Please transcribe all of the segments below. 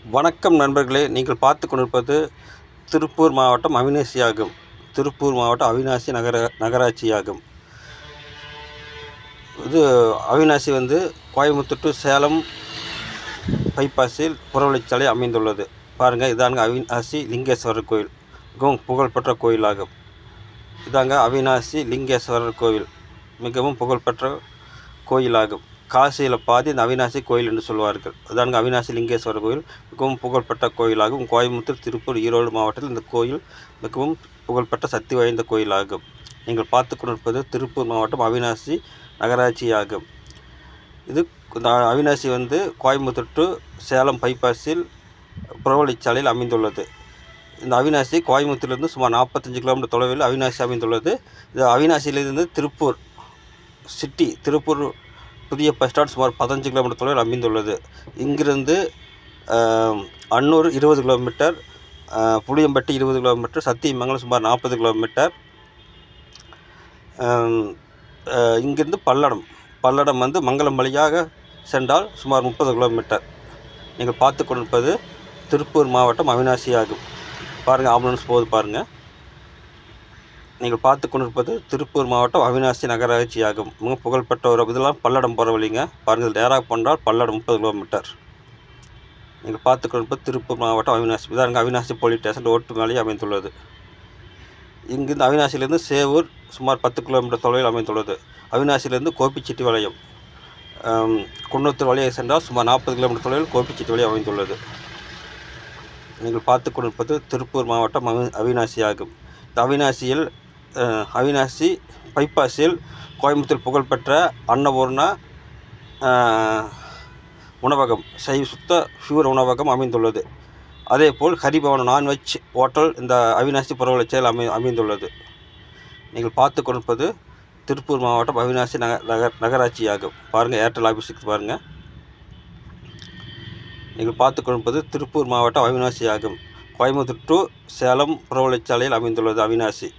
வணக்கம் நண்பர்களே, நீங்கள் பார்த்து கொண்டிருப்பது திருப்பூர் மாவட்டம் அவிநாசி ஆகும். திருப்பூர் மாவட்டம் அவிநாசி நகராட்சியாகும். இது அவிநாசி கோயம்புத்தூர் டு சேலம் பைபாஸில் புறவழிச்சாலை அமைந்துள்ளது. பாருங்கள், இதாங்க அவிநாசி லிங்கேஸ்வரர் கோயில், மிகவும் புகழ்பெற்ற கோயிலாகும். இதாங்க அவிநாசி லிங்கேஸ்வரர் கோயில், மிகவும் புகழ்பெற்ற கோயிலாகும். காசியில் பாதி இந்த அவிநாசி கோயில் என்று சொல்வார்கள். அதாங்க அவிநாசி லிங்கேஸ்வரர் கோயில், மிகவும் புகழ்பெற்ற கோயிலாகும். கோயம்புத்தூர், திருப்பூர், ஈரோடு மாவட்டத்தில் இந்த கோயில் மிகவும் புகழ்பெற்ற சக்தி வாய்ந்த கோயிலாகும். நீங்கள் பார்த்து கொண்டிருப்பது திருப்பூர் மாவட்டம் அவிநாசி நகராட்சியாகும். இது இந்த அவிநாசி கோயம்புத்தூர் டு சேலம் பைபாஸில் புறவழிச்சாலையில் அமைந்துள்ளது. இந்த அவிநாசி கோயம்புத்தூர்லேருந்து சுமார் 45 கிலோமீட்டர் தொலைவில் அவிநாசி அமைந்துள்ளது. இது அவிநாசியிலிருந்து திருப்பூர் சிட்டி, திருப்பூர் புதிய பஸ் ஸ்டாண்ட் சுமார் 15 கிலோமீட்டர் தொலைவில் அமைந்துள்ளது. இங்கிருந்து அன்னூர் 20 கிலோமீட்டர், புளியம்பட்டி 20 கிலோமீட்டர், சத்தியமங்கலம் சுமார் 40 கிலோமீட்டர். இங்கிருந்து பல்லடம் மங்கலம் வழியாக சென்றால் சுமார் 30 கிலோமீட்டர். நீங்கள் பார்த்து கொண்டிருப்பது திருப்பூர் மாவட்டம் அவிநாசி ஆகும். பாருங்கள், ஆம்புலன்ஸ் போகுது பாருங்கள். நீங்கள் பார்த்து கொண்டிருப்பது திருப்பூர் மாவட்டம் அவிநாசி நகராட்சி ஆகும். மிக புகழ்பெற்ற ஒரு இதெல்லாம் பல்லடம் போகிற வழிங்க. பாருங்கள், நேராக போனால் பல்லடம் 30 கிலோமீட்டர். நீங்கள் பார்த்து கொண்டிருப்பது திருப்பூர் மாவட்டம் அவிநாசி. இதாங்க அவிநாசி போலீஸ் ஸ்டேஷன் ரோட்டு மேலேயே அமைந்துள்ளது. இங்கிருந்து அவிநாசியிலிருந்து சேவூர் சுமார் 10 கிலோமீட்டர் தொலைவில் அமைந்துள்ளது. அவிநாசியிலிருந்து கோபிச்செட்டிப்பாளையம் குன்னத்தூர் வழியாக சென்றால் சுமார் 40 கிலோமீட்டர் தொலைவில் கோபிச்செட்டிப்பாளையம் அமைந்துள்ளது. நீங்கள் பார்த்து கொண்டிருப்பது திருப்பூர் மாவட்டம் அவிநாசி ஆகும். இந்த அவிநாசி பைபாஸில் கோயம்புத்தூர் புகழ்பெற்ற அன்னபூர்ணா உணவகம், சுத்த பியூர் உணவகம் அமைந்துள்ளது. அதேபோல் ஹரிபவன் நான்வெஜ் ஹோட்டல் இந்த அவிநாசி புறவழிச்சாலையில் அமைந்துள்ளது. நீங்கள் பார்த்து கொண்டிருப்பது திருப்பூர் மாவட்டம் அவிநாசி நகராட்சி ஆகும். பாருங்கள், ஏர்டெல் ஆஃபீஸுக்கு பாருங்கள். நீங்கள் பார்த்து கொண்டிருப்பது திருப்பூர் மாவட்டம் அவிநாசி ஆகும். கோயம்புத்தூர் டு சேலம் புறவழிச்சாலையில் அமைந்துள்ளது அவிநாசி.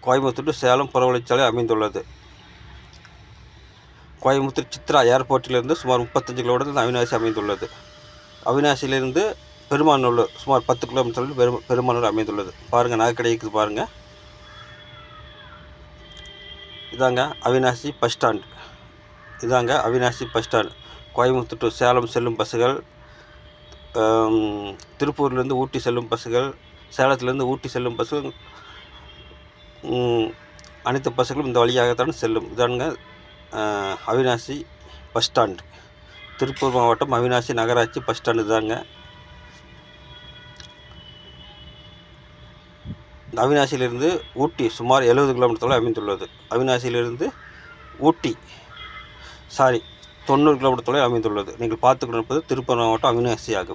கோயம்புத்தூர் டு சேலம் புறவழிச்சாலை அமைந்துள்ளது. கோயம்புத்தூர் சித்ரா ஏர்போர்ட்டிலிருந்து சுமார் 35 கிலோமீட்டர் அவிநாசி அமைந்துள்ளது. அவிநாசியிலிருந்து பெருமாநல்லூர் சுமார் 10 கிலோமீட்டரில் பெருமாநல்லூர் அமைந்துள்ளது. பாருங்கள், நகைக்கடைக்கு பாருங்கள். இதாங்க அவிநாசி பஸ் ஸ்டாண்ட். இதாங்க Avinashi bus stand. Coimbatore to Salem செல்லும் பஸ்ஸுகள், திருப்பூர்லேருந்து ஊட்டி செல்லும் பஸ்ஸுகள், சேலத்திலேருந்து ஊட்டி செல்லும் பஸ்ஸுகள், அனைத்து பஸ்ஸுகளும் இந்த வழியாகத்தான் செல்லும். இதானுங்க அவிநாசி பஸ் ஸ்டாண்ட். திருப்பூர் மாவட்டம் அவிநாசி நகராட்சி பஸ் ஸ்டாண்டு தாங்க. அவிநாசியிலிருந்து ஊட்டி சுமார் 70 கிலோமீட்டர் அமைந்துள்ளது. அவிநாசியிலிருந்து ஊட்டி 90 கிலோமீட்டர் தொலைவில் அமைந்துள்ளது. நீங்கள் பார்த்து கொண்டிருப்பது திருப்பூர் மாவட்டம் அவிநாசி ஆகும்.